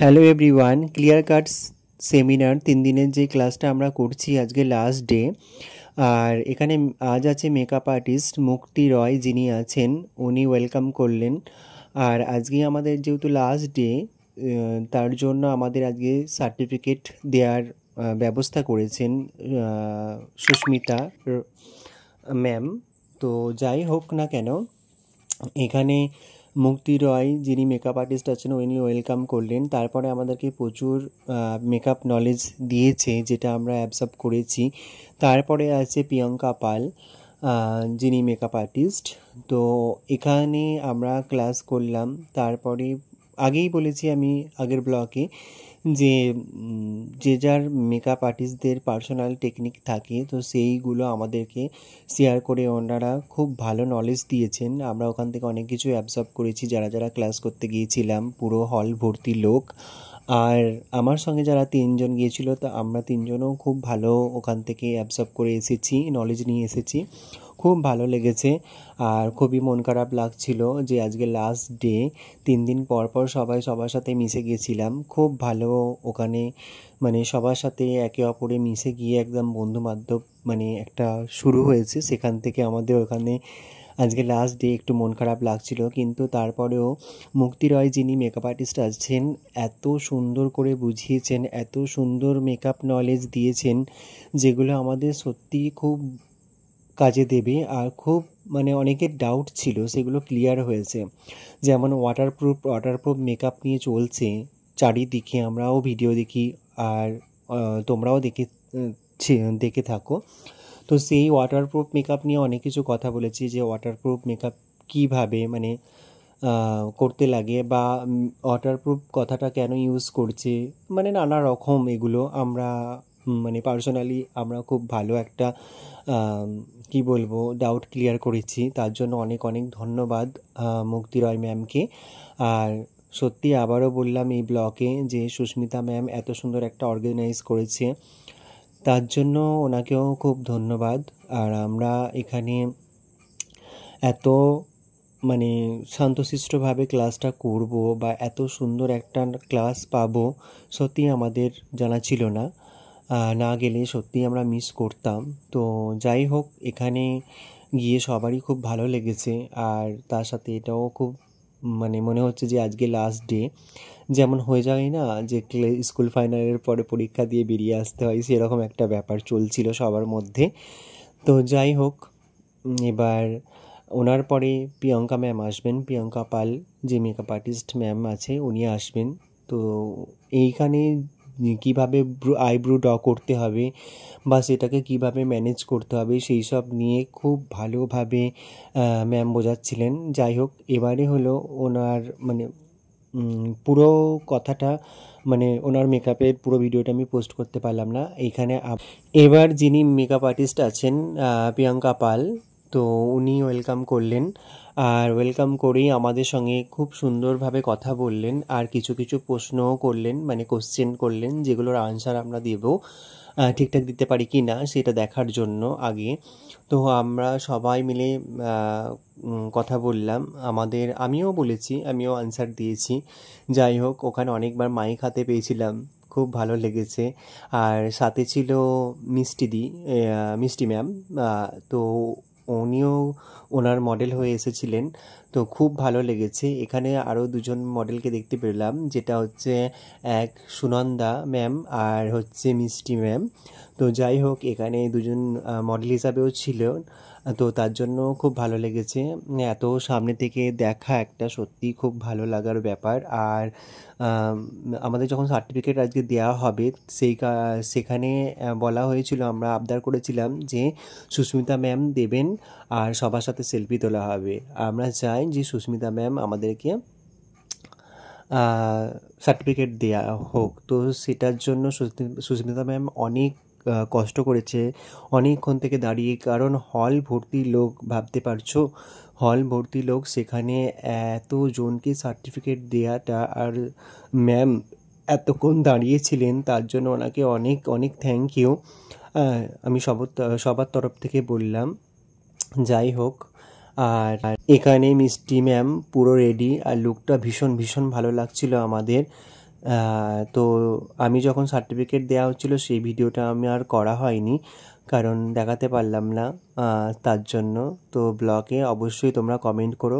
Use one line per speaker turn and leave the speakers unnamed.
Hello everyone, clear Katz seminar 3 দিনের যে ক্লাসটা আমরা করছি আজকে লাস্ট ডে। আর এখানে আজ আছে মেকআপ আর্টিস্ট মুক্তি রয়, যিনি আছেন উনি ওয়েলকাম করলেন। আর আজকে আমাদের যেহেতু লাস্ট ডে, তার জন্য আমাদের আজকে সার্টিফিকেট দেওয়ার ব্যবস্থা করেছেন সুস্মিতা ম্যাম। তো যাই হোক না কেন, এখানে মুক্তি রয় যিনি মেকআপ আর্টিস্ট আছেন উনি ওয়েলকাম করলেন। তারপরে আমাদেরকে প্রচুর মেকআপ নলেজ দিয়েছে, যেটা আমরা অ্যাবসর্ব করেছি। তারপরে আছে প্রিয়ঙ্কা পাল, যিনি মেকআপ আর্টিস্ট। তো এখানে আমরা ক্লাস করলাম। তারপরে আগেই বলেছি আমি আগের ব্লকে যে যে যার মেকআপ আর্টিস্টদের পার্সোনাল টেকনিক থাকে, তো সেইগুলো আমাদেরকে শেয়ার করে ওনারা খুব ভালো নলেজ দিয়েছেন। আমরা ওখান থেকে অনেক কিছু অ্যাবসর্ব করেছি যারা যারা ক্লাস করতে গিয়েছিলাম, পুরো হল ভর্তি লোক। আর আমার সঙ্গে যারা 3 জন গিয়েছিল, তো আমরা 3 জনও খুব ভালো ওখান থেকে অ্যাবসর্ব করে এসেছি, নলেজ নিয়ে এসেছি। খুব ভালো লেগেছে। আর খুবই মন খারাপ লাগছিল যে আজকে লাস্ট ডে, 3 দিন পর পর সবাই সবার সাথে মিশে গেছিলাম। খুব ভালো ওখানে, মানে সবার সাথে একে অপরে মিশে গিয়ে একদম বন্ধু বান্ধব মানে একটা শুরু হয়েছে। সেখান থেকে আমাদের ওখানে আজকে লাস্ট ডে একটু মন খারাপ লাগছিল, কিন্তু তারপরেও মুক্তি রয় যিনি মেকআপ আর্টিস্ট আছেন এত সুন্দর করে বুঝিয়েছেন, এত সুন্দর মেকআপ নলেজ দিয়েছেন, যেগুলো আমাদের সত্যিই খুব কাজে দেবে। আর খুব মানে অনেকের ডাউট ছিল সেগুলো ক্লিয়ার হয়েছে। যেমন ওয়াটারপ্রুফ মেকআপ নিয়ে চলছে চারিদিকে, আমরাও ভিডিও দেখি আর তোমরাও দেখে থাকো। তো সেই ওয়াটারপ্রুফ মেকআপ নিয়ে অনেক কিছু কথা বলেছি, যে ওয়াটারপ্রুফ মেকআপ কীভাবে মানে করতে লাগে, বা ওয়াটারপ্রুফ কথাটা কেন ইউজ করছে, মানে নানা রকম এগুলো আমরা মানে পার্সোনালি আমরা খুব ভালো একটা কি বলবো ডাউট ক্লিয়ার করেছি। তার জন্য অনেক অনেক ধন্যবাদ মুক্তি রয় ম্যামকে। আর সত্যি আবারও বললাম এই ব্লকে যে সুস্মিতা ম্যাম এত সুন্দর একটা অর্গানাইজ করেছে, তার জন্য ওনাকেও খুব ধন্যবাদ। আর আমরা এখানে এত মানে শান্তশিষ্টভাবে ক্লাসটা করব বা এত সুন্দর একটা ক্লাস পাবো, সত্যি আমাদের জানা ছিল না। না গেলে সত্যি আমরা মিস করতাম। তো যাই হোক, এখানে গিয়ে সবারই খুব ভালো লেগেছে। আর তার সাথে এটাও খুব মানে মনে হচ্ছে যে আজকে লাস্ট ডে, যেমন হয়ে যায় না যে স্কুল ফাইনালের পরে পরীক্ষা দিয়ে বেরিয়ে আসতে হয়, সেরকম একটা ব্যাপার চলছিল সবার মধ্যে। তো যাই হোক, এবার ওনার পরে প্রিয়ঙ্কা ম্যাম আসবেন, প্রিয়ঙ্কা পাল যে মেকআপ আর্টিস্ট ম্যাম আছে উনি আসবেন। তো এইখানে কীভাবে আইব্রো ড্র করতে হবে বা সেটাকে কিভাবে ম্যানেজ করতে হবে সেই সব নিয়ে খুব ভালোভাবে ম্যাম বোঝাচ্ছিলেন। যাই হোক, এবারে হলো ওনার মানে পুরো কথাটা, মানে ওনার মেকআপের পুরো ভিডিওটা আমি পোস্ট করতে পারলাম না এইখানে। এবার যিনি মেকআপ আর্টিস্ট আছেন প্রিয়ঙ্কা পাল, তো উনি ওয়েলকাম করলেন। আর ওয়েলকাম করেই আমাদের সঙ্গে খুব সুন্দরভাবে কথা বললেন, আর কিছু কিছু প্রশ্নও করলেন, মানে কোশ্চেন করলেন, যেগুলোর আনসার আমরা দেব ঠিকঠাক দিতে পারি কি না সেটা দেখার জন্য আগে। তো আমরা সবাই মিলে কথা বললাম, আমিও বলেছি, আমিও আনসার দিয়েছি। যাই হোক, ওখানে অনেকবার মাইক হাতে পেয়েছিলাম, খুব ভালো লেগেছে। আর সাথে ছিল মিষ্টি ম্যাম। তো উনিও ওনার মডেল হয়ে এসেছিলেন, তো খুব ভালো লেগেছে। এখানে আরও 2জন মডেলকে দেখতে পেলাম, যেটা হচ্ছে এক সুনন্দা ম্যাম আর হচ্ছে মিষ্টি ম্যাম। তো যাই হোক, এখানে 2জন মডেল হিসাবেও ছিল, তো তার জন্য খুব ভালো লেগেছে। এত সামনে থেকে দেখা একটা সত্যি খুব ভালো লাগার ব্যাপার। আর আমাদের যখন সার্টিফিকেট আজকে দেওয়া হবে সেখানে বলা হয়েছিল, আমরা আবদার করেছিলাম যে সুস্মিতা ম্যাম দেবেন আর সবার সাথে সেলফি তোলা হবে। আমরা চাই যে সুস্মিতা ম্যাম আমাদেরকে সার্টিফিকেট দেওয়া হোক। তো সেটার জন্য সুস্মিতা ম্যাম অনেক কষ্ট করেছে অনেকক্ষণ থেকে দাঁড়িয়ে, কারণ হল ভর্তি লোক, ভাবতে পারছো হল ভর্তি লোক, সেখানে এতজনকে সার্টিফিকেট দেওয়াটা, আর ম্যাম এতক্ষণ দাঁড়িয়েছিলেন, তার জন্য ওনাকে অনেক অনেক থ্যাংক ইউ আমি সবার তরফ থেকে বললাম। যাই হোক, আর এখানে মিষ্টি ম্যাম পুরো রেডি, আর লুকটা ভীষণ ভীষণ ভালো লাগছিল আমাদের। তো আমি যখন সার্টিফিকেট দেওয়া হচ্ছিলো সেই ভিডিওটা আমি আর করা হয়নি, কারণ দেখাতে পারলাম না, তার জন্য। তো ব্লগে অবশ্যই তোমরা কমেন্ট করো।